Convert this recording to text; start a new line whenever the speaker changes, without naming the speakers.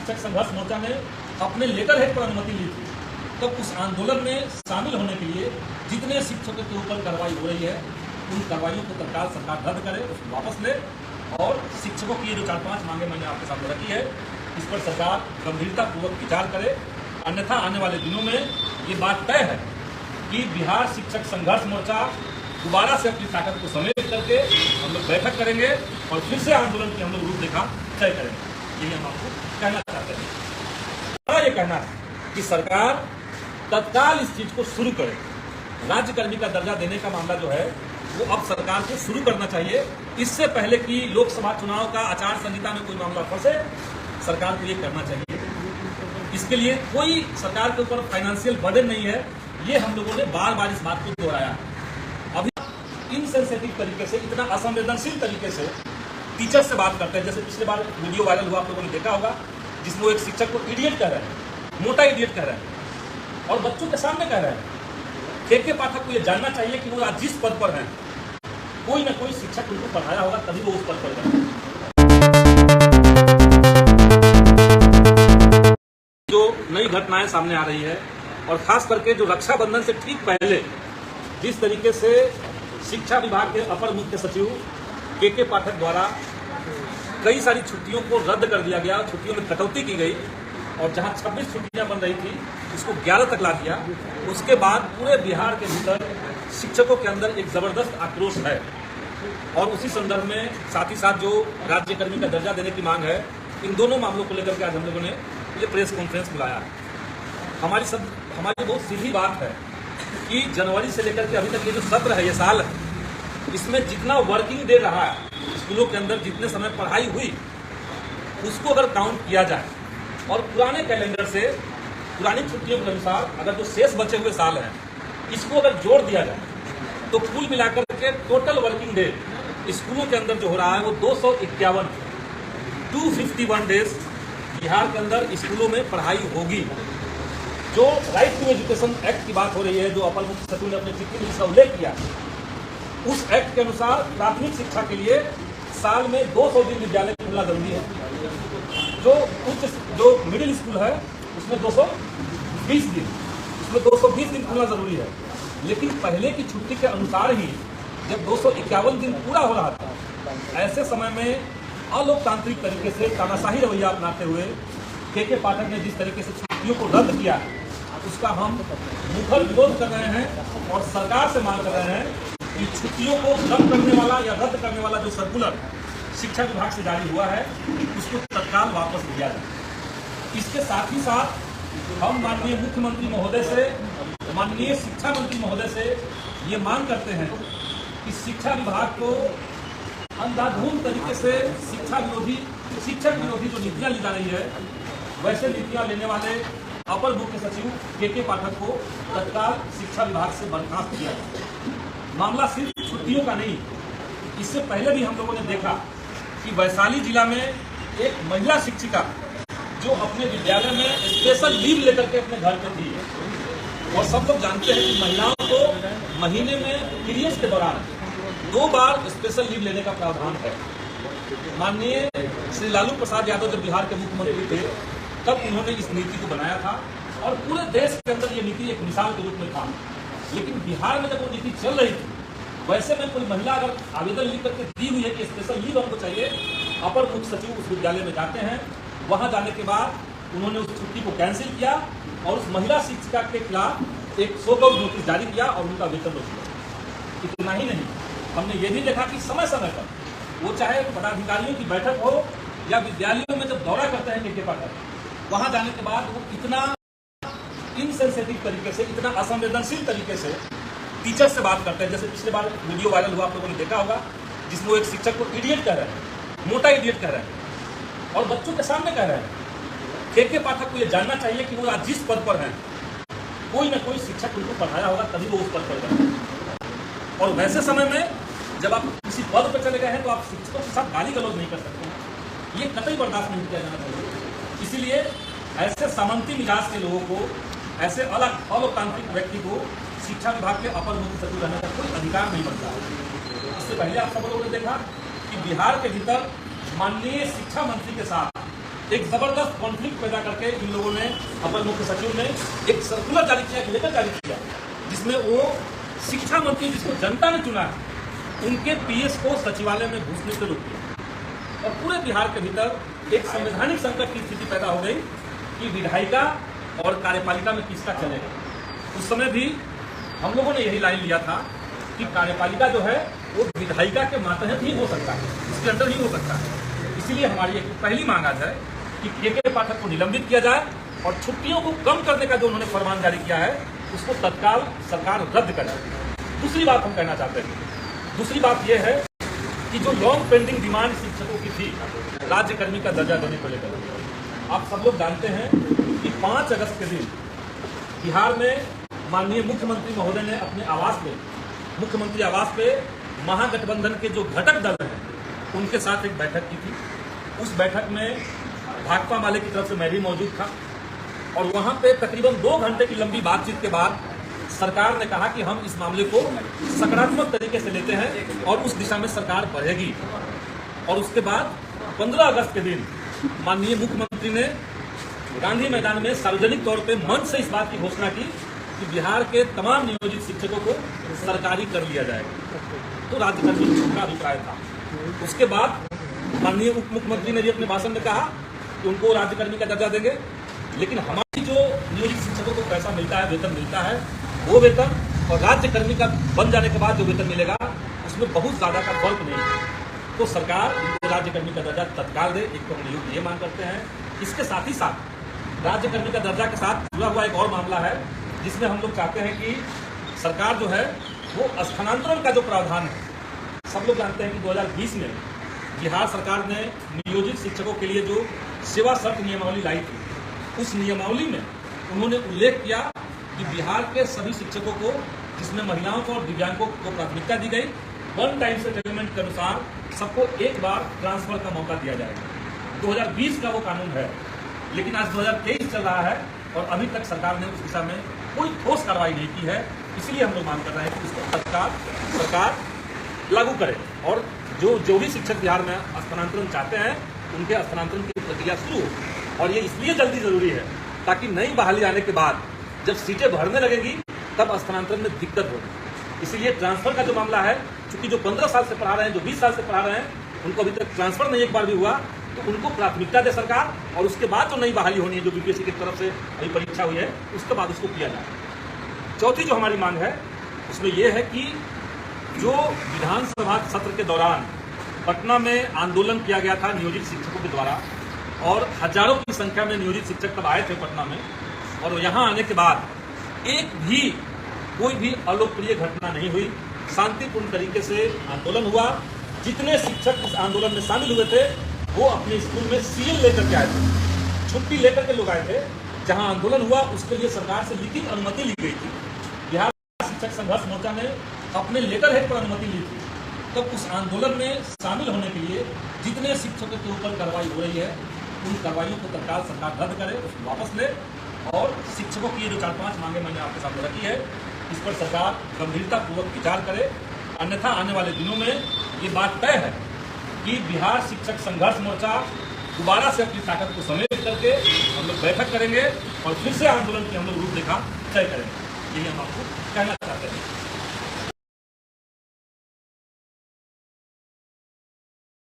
शिक्षक संघर्ष मोर्चा ने अपने लेटर हेड पर अनुमति ली थी, तो उस आंदोलन में शामिल होने के लिए जितने शिक्षकों के ऊपर कार्रवाई हो रही है उन कार्रवाइयों को तत्काल सरकार रद्द करे, उसको वापस ले और शिक्षकों की जो 4-5 मांगे मैंने आपके सामने रखी है इस पर सरकार गंभीरतापूर्वक विचार करे। अन्यथा आने वाले दिनों में ये बात तय है कि बिहार शिक्षक संघर्ष मोर्चा दोबारा से अपनी ताकत को समेट करके हम लोग बैठक करेंगे और फिर से आंदोलन की हम लोग रूपरेखा तय करेंगे। यही हम आपको कहना चाहते हैं। हमारा ये कहना है कि सरकार तत्काल इस चीज को शुरू करे। राज्यकर्मी का दर्जा देने का मामला जो है वो अब सरकार को शुरू करना चाहिए, इससे पहले कि लोकसभा चुनाव का आचार संहिता में कोई मामला फंसे। सरकार को ये करना चाहिए। इसके लिए कोई सरकार के ऊपर फाइनेंशियल बर्डन नहीं है, ये हम लोगों ने बार बार इस बात को दोहराया। अभी इनसेंसिटिव तरीके से, इतना असंवेदनशील तरीके से टीचर से बात करते हैं। जैसे पिछले बार वीडियो वायरल हुआ, आप लोगों ने देखा होगा, जिसमें वो एक शिक्षक को इडियट कह रहे हैं, मोटा इडियट कह रहे हैं और बच्चों के सामने कह रहे हैं। के पाठक को ये जानना चाहिए कि वो आज जिस पद पर हैं कोई ना कोई शिक्षक उनको पढ़ाया होगा तभी वो उस पद पर गए। जो नई घटनाएं सामने आ रही है और खास करके जो रक्षाबंधन से ठीक पहले जिस तरीके से शिक्षा विभाग के अपर मुख्य सचिव के पाठक द्वारा कई सारी छुट्टियों को रद्द कर दिया गया, छुट्टियों में कटौती की गई और जहां 26 छुट्टियां बन रही थी उसको 11 तक ला दिया। उसके बाद पूरे बिहार के भीतर शिक्षकों के अंदर एक जबरदस्त आक्रोश है और उसी संदर्भ में साथ ही साथ जो राज्यकर्मी का दर्जा देने की मांग है, इन दोनों मामलों को लेकर के आज हम लोगों ने ये प्रेस कॉन्फ्रेंस बुलाया है। हमारी बहुत सीधी बात है कि जनवरी से लेकर के अभी तक ये जो सत्र है, ये साल है, इसमें जितना वर्किंग डे रहा है स्कूलों के अंदर, जितने समय पढ़ाई हुई उसको अगर काउंट किया जाए और पुराने कैलेंडर से पुरानी छुट्टियों के अनुसार अगर जो शेष बचे हुए साल हैं इसको अगर जोड़ दिया जाए तो कुल मिलाकर के टोटल वर्किंग डे स्कूलों के अंदर जो हो रहा है वो 251 डेज बिहार के अंदर स्कूलों में पढ़ाई होगी। जो राइट टू एजुकेशन एक्ट की बात हो रही है, जो अपर मुख्य सचिव ने अपने चिट्ठी में इसका उल्लेख किया, उस एक्ट के अनुसार प्राथमिक शिक्षा के लिए साल में 200 दिन विद्यालय खुलना जरूरी है। जो मिडिल स्कूल है उसमें 220 दिन, उसमें 220 दिन खुलना जरूरी है। लेकिन पहले की छुट्टी के अनुसार ही जब 251 दिन पूरा हो रहा था, ऐसे समय में अलोकतांत्रिक तरीके से तानाशाही रवैया अपनाते हुए के पाठक ने जिस तरीके से छुट्टियों को रद्द किया है उसका हम मुखर विरोध कर रहे हैं और सरकार से मांग कर रहे हैं कि छुट्टियों को रद्द करने वाला या रद्द करने वाला जो सर्कुलर शिक्षा विभाग से जारी हुआ है उसको तत्काल वापस लिया जाए। इसके साथ ही साथ हम माननीय मुख्यमंत्री महोदय से, माननीय शिक्षा मंत्री महोदय से ये मांग करते हैं कि शिक्षा विभाग को अंधाधुंध तरीके से शिक्षक विरोधी जो नीतियां ली जा रही है वैसे नीतियां लेने वाले अपर मुख्य सचिव के पाठक को तत्काल शिक्षा विभाग से बर्खास्त किया जाए। मामला सिर्फ छुट्टियों का नहीं, इससे पहले भी हम लोगों ने देखा कि वैशाली जिला में एक महिला शिक्षिका जो अपने विद्यालय में स्पेशल लीव लेकर के अपने घर पे थी, और सब लोग जानते हैं कि महिलाओं को महीने में पीरियड्स के दौरान 2 बार स्पेशल लीव लेने का प्रावधान है। माननीय श्री लालू प्रसाद यादव जब बिहार के मुख्यमंत्री थे तब उन्होंने इस नीति को बनाया था और पूरे देश के अंदर ये नीति एक मिसाल के रूप में था। लेकिन बिहार में जब वो नीति चल रही थी, वैसे में कोई महिला अगर आवेदन लिख करके दी हुई है कि स्पेशल लीव हमको चाहिए, अपर मुख्य सचिव उस विद्यालय में जाते हैं। वहां जाने के बाद उन्होंने उस छुट्टी को कैंसिल किया और उस महिला शिक्षिका के खिलाफ एक शो कॉज नोटिस जारी किया और उनका वेतन रोक दिया। इतना ही नहीं, हमने ये भी देखा कि समय समय पर वो चाहे पदाधिकारियों की बैठक हो या विद्यालयों में जब दौरा करते हैं के पाठक, वहां जाने के बाद वो इतना इनसेंसिटिव तरीके से, इतना असंवेदनशील तरीके से टीचर से बात करते हैं। जैसे पिछले बार वीडियो वायरल हुआ, आप लोगों ने देखा होगा, जिसमें वो एक शिक्षक को इडियट कह रहे हैं, मोटा इडियट कह रहे हैं और बच्चों के सामने कह रहे हैं। के पाठक को ये जानना चाहिए कि वो आज जिस पद पर हैं कोई ना कोई शिक्षक उनको पढ़ाया होगा तभी वो उस पद पर गए। और वैसे समय में जब आप किसी पद पर चले गए हैं तो आप शिक्षकों के साथ गाली गलौज नहीं कर सकते। ये कतई बर्दाश्त नहीं किया जाना चाहिए। इसीलिए ऐसे सामंती मिजाज के लोगों को, ऐसे अलोकतांत्रिक व्यक्ति को शिक्षा विभाग के अपर मुख्य सचिव रहने का कोई अधिकार नहीं बनता। इससे पहले आप सब लोगों ने देखा कि बिहार के भीतर माननीय शिक्षा मंत्री के साथ एक जबरदस्त कॉन्फ्लिक्ट पैदा करके इन लोगों ने, अपर मुख्य सचिव ने एक सर्कुलर जारी किया, एक लेटर जारी किया, जिसमें वो शिक्षा मंत्री जिसको जनता ने चुना है उनके पीएस को सचिवालय में घुसने से रोक दिया। और पूरे बिहार के भीतर एक संवैधानिक संकट की स्थिति पैदा हो गई कि विधायिका और कार्यपालिका में किसका चलेगा। उस समय भी हम लोगों ने यही लाइन लिया था कि कार्यपालिका जो है वो विधायिका के मातहत ही हो सकता है, उसके अंदर ही हो सकता है। इसीलिए हमारी एक पहली मांग आज है कि के पाठक को निलंबित किया जाए और छुट्टियों को कम करने का जो उन्होंने फरमान जारी किया है उसको तत्काल सरकार रद्द करे। दूसरी बात हम कहना चाहते हैं, दूसरी बात यह है कि जो लॉन्ग पेंडिंग डिमांड शिक्षकों की थी राज्यकर्मी का दर्जा देने को लेकर, आप सब लोग जानते हैं कि 5 अगस्त के दिन बिहार में माननीय मुख्यमंत्री महोदय ने अपने आवास पे, मुख्यमंत्री आवास पे महागठबंधन के जो घटक दल हैं उनके साथ एक बैठक की थी। उस बैठक में भाकपा माले की तरफ से मैं भी मौजूद था और वहां पे तकरीबन 2 घंटे की लंबी बातचीत के बाद सरकार ने कहा कि हम इस मामले को सकारात्मक तरीके से लेते हैं और उस दिशा में सरकार बढ़ेगी। और उसके बाद 15 अगस्त के दिन माननीय मुख्यमंत्री ने गांधी मैदान में सार्वजनिक तौर पे मंच से इस बात की घोषणा की कि बिहार के तमाम नियोजित शिक्षकों को सरकारी कर लिया जाएगा। तो राज्यकर्मी का अभिप्राय था। उसके बाद माननीय उप मुख्यमंत्री ने भी अपने भाषण में कहा कि उनको राज्यकर्मी का दर्जा देंगे, लेकिन हमारी जो नियोजित शिक्षकों को पैसा मिलता है, वेतन मिलता है, वो वेतन और राज्यकर्मी का बन जाने के बाद जो वेतन मिलेगा उसमें बहुत ज्यादा का फर्क नहीं है। तो सरकार इनको राज्यकर्मी का दर्जा तत्काल दे, एक तो हम लोग ये मांग करते हैं। इसके साथ ही साथ राज्यकर्मी का दर्जा के साथ जुड़ा हुआ एक और मामला है जिसमें हम लोग चाहते हैं कि सरकार जो है वो स्थानांतरण का जो प्रावधान है, सब लोग जानते हैं कि 2020 में बिहार सरकार ने नियोजित शिक्षकों के लिए जो सेवा शर्त नियमावली लाई थी, उस नियमावली में उन्होंने उल्लेख किया कि बिहार के सभी शिक्षकों को, जिसमें महिलाओं को और दिव्यांगों को प्राथमिकता दी गई, 1 टाइम सेटलमेंट के अनुसार सबको एक बार ट्रांसफर का मौका दिया जाएगा। 2020 का वो कानून है, लेकिन आज 2023 चल रहा है और अभी तक सरकार ने उस दिशा में कोई ठोस कार्रवाई नहीं की है। इसलिए हम लोग मांग कर रहे हैं कि इसको तत्काल सरकार लागू करे और जो भी शिक्षक बिहार में स्थानांतरण चाहते हैं उनके स्थानांतरण की प्रक्रिया शुरू हो। और ये इसलिए जल्दी जरूरी है ताकि नई बहाली आने के बाद जब सीटें भरने लगेंगी तब स्थानांतरण में दिक्कत होगी। इसीलिए ट्रांसफर का जो मामला है, चूंकि जो 15 साल से पढ़ा रहे हैं, जो 20 साल से पढ़ा रहे हैं, उनको अभी तक ट्रांसफर नहीं एक बार भी हुआ, तो उनको प्राथमिकता दे सरकार और उसके बाद जो नई बहाली होनी है, जो बीपीएससी की तरफ से अभी परीक्षा हुई है, उसके बाद उसको किया जाए। चौथी जो हमारी मांग है उसमें यह है कि जो विधानसभा सत्र के दौरान पटना में आंदोलन किया गया था नियोजित शिक्षकों के द्वारा और हजारों की संख्या में नियोजित शिक्षक तब आए थे पटना में, और यहाँ आने के बाद एक भी कोई भी अलोकप्रिय घटना नहीं हुई, शांतिपूर्ण तरीके से आंदोलन हुआ। जितने शिक्षक इस आंदोलन में शामिल हुए थे वो अपने स्कूल में सीएल लेकर के आए थे, छुट्टी लेकर के लोग आए थे। जहां आंदोलन हुआ उसके लिए सरकार से लिखित अनुमति ली गई थी। बिहार शिक्षक संघर्ष मोर्चा ने अपने लेटर हेड पर अनुमति ली थी। तब उस आंदोलन में शामिल होने के लिए जितने शिक्षकों के ऊपर कार्रवाई हो रही है उन कार्रवाइयों को तत्काल सरकार रद्द करे, उसको वापस ले और शिक्षकों की ये जो 4-5 मांगे मैंने आपके सामने रखी है, इस पर सरकार गंभीरतापूर्वक विचार करे। अन्यथा आने वाले दिनों में ये बात तय है कि बिहार शिक्षक संघर्ष मोर्चा दोबारा से अपनी ताकत को समेट करके हम लोग बैठक करेंगे और फिर से आंदोलन की हम लोग रूपरेखा तय करेंगे। यही हम आपको कहना चाहते हैं।